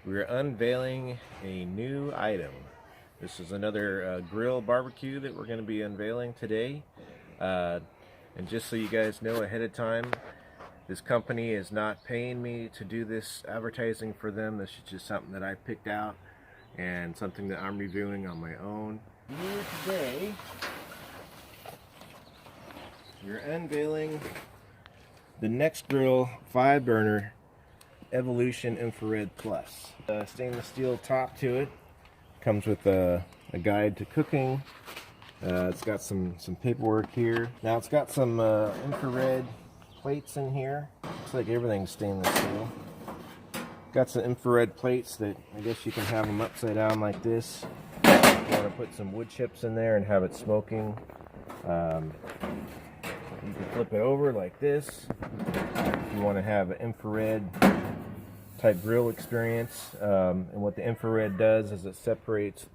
We're unveiling a new item. This is another grill barbecue that we're going to be unveiling today. And just so you guys know ahead of time, this company is not paying me to do this advertising for them. This is just something that I picked out and something that I'm reviewing on my own. Here today, we're unveiling the NEXGRILL 5-burner Evolution Infrared Plus. Stainless steel top to it. Comes with a guide to cooking. It's got some paperwork here. Now it's got some infrared plates in here. Looks like everything's stainless steel. Got some infrared plates that I guess you can have them upside down like this. You want to put some wood chips in there and have it smoking. You can flip it over like this if you want to have an infrared type grill experience. And what the infrared does is it separates,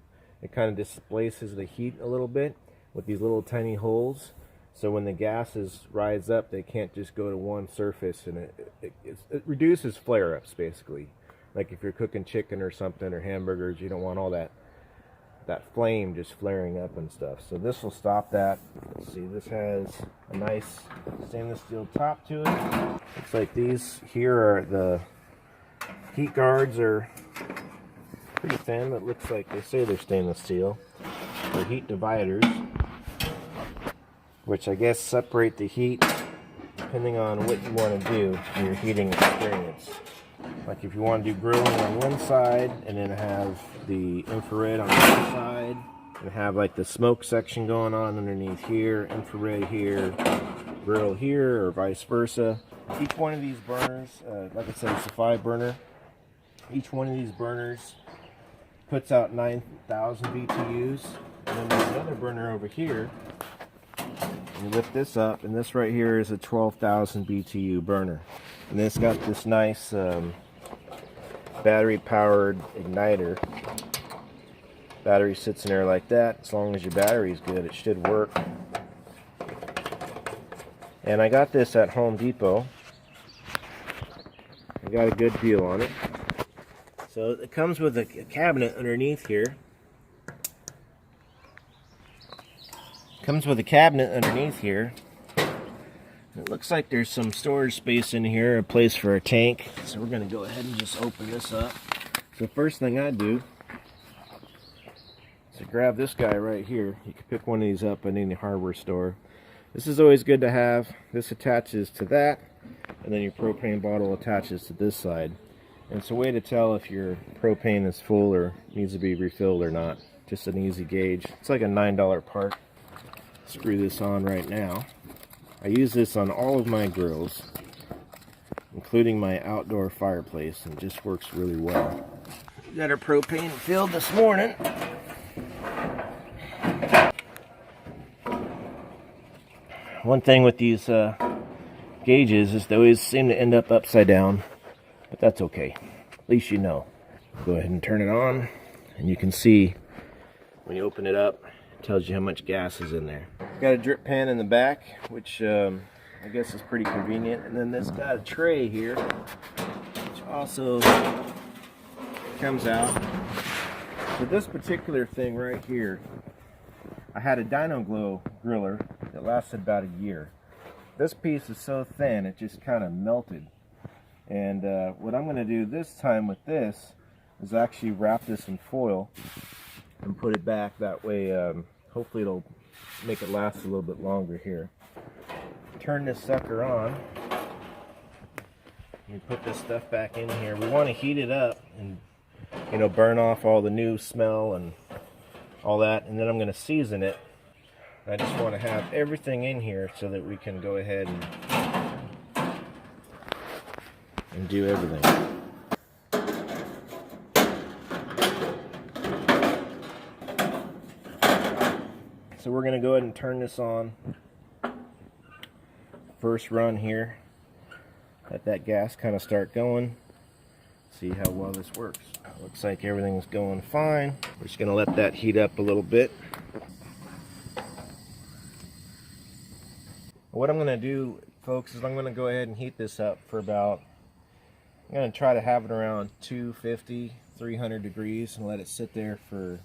it kind of displaces the heat a little bit with these little tiny holes. So when the gases rise up, they can't just go to one surface, and it reduces flare-ups basically. Like if you're cooking chicken or something or hamburgers, you don't want all that flame just flaring up and stuff. So this will stop that. Let's see, this has a nice stainless steel top to it. Looks like these here are the heat guards, are pretty thin, but looks like they say they're stainless steel. They're heat dividers, which I guess separate the heat depending on what you want to do in your heating experience. Like if you want to do grilling on one side and then have the infrared on the other side and have like the smoke section going on underneath here, infrared here, grill here, or vice versa. Each one of these burners, like I said, it's a 5-burner. Each one of these burners puts out 9,000 BTUs. And then there's another burner over here. You lift this up, and this right here is a 12,000 BTU burner. And it's got this nice battery-powered igniter. Battery sits in there like that. As long as your battery's good, it should work. And I got this at Home Depot. I got a good deal on it. So it comes with a cabinet underneath here. Comes with a cabinet underneath here. It looks like there's some storage space in here, a place for a tank. So we're going to go ahead and just open this up. So the first thing I do is grab this guy right here. You can pick one of these up at any hardware store. This is always good to have. This attaches to that, and then your propane bottle attaches to this side. And it's a way to tell if your propane is full or needs to be refilled or not. Just an easy gauge. It's like a $9 part. Screw this on right now. I use this on all of my grills, including my outdoor fireplace, and it just works really well. We got our propane filled this morning. One thing with these gauges is they always seem to end up upside down, but that's okay. At least you know. Go ahead and turn it on, and you can see when you open it up, it tells you how much gas is in there. Got a drip pan in the back, which I guess is pretty convenient. And then this got a tray here, which also comes out. So this particular thing right here, I had a Dino Glow griller that lasted about a year. This piece is so thin, it just kind of melted. And what I'm going to do this time with this is actually wrap this in foil and put it back. That way, hopefully it'll make it last a little bit longer here. Turn this sucker on. You put this stuff back in here. We want to heat it up and, you know, burn off all the new smell and all that. And then I'm going to season it. I just want to have everything in here so that we can go ahead and do everything. So we're going to go ahead and turn this on. First run here. Let that gas kind of start going. See how well this works. Looks like everything's going fine. We're just going to let that heat up a little bit. What I'm going to do, folks, is I'm going to go ahead and heat this up for about I'm going to try to have it around 250, 300 degrees and let it sit there for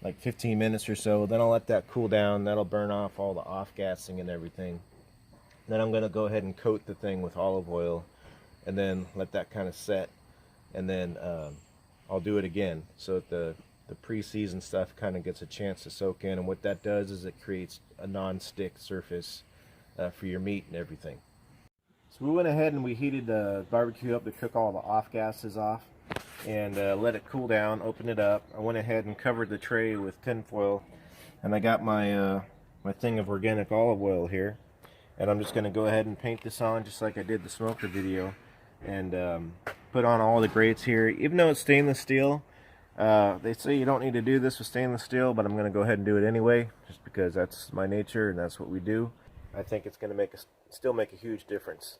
like 15 minutes or so. Then I'll let that cool down. That'll burn off all the off-gassing and everything. Then I'm going to go ahead and coat the thing with olive oil and then let that kind of set. And then I'll do it again so that the pre-seasoned stuff kind of gets a chance to soak in. And what that does is it creates a non-stick surface for your meat and everything. So we went ahead and we heated the barbecue up to cook all the off-gases off and let it cool down, opened it up. I went ahead and covered the tray with tin foil, and I got my my thing of organic olive oil here, and I'm just going to go ahead and paint this on just like I did the smoker video, and put on all the grates here. Even though it's stainless steel, they say you don't need to do this with stainless steel, but I'm going to go ahead and do it anyway, just because that's my nature and that's what we do. I think it's going to still make a huge difference.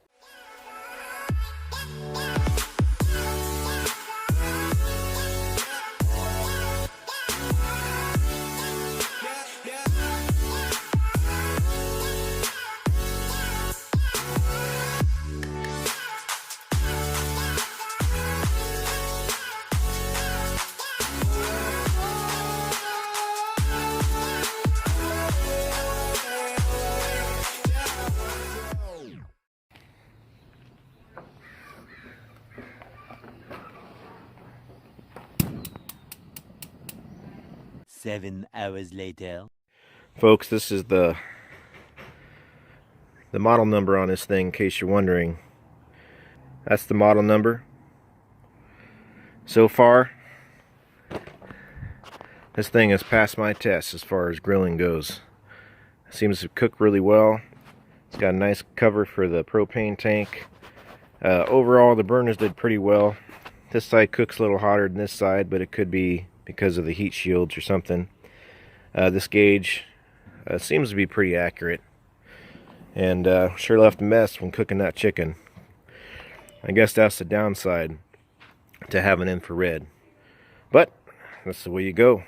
Seven hours later. Folks, this is the model number on this thing, in case you're wondering. That's the model number. So far, this thing has passed my test as far as grilling goes. It seems to cook really well. It's got a nice cover for the propane tank. Overall, the burners did pretty well. This side cooks a little hotter than this side, but it could be because of the heat shields or something. This gauge seems to be pretty accurate, and sure left a mess when cooking that chicken. I guess that's the downside to having infrared, but that's the way you go.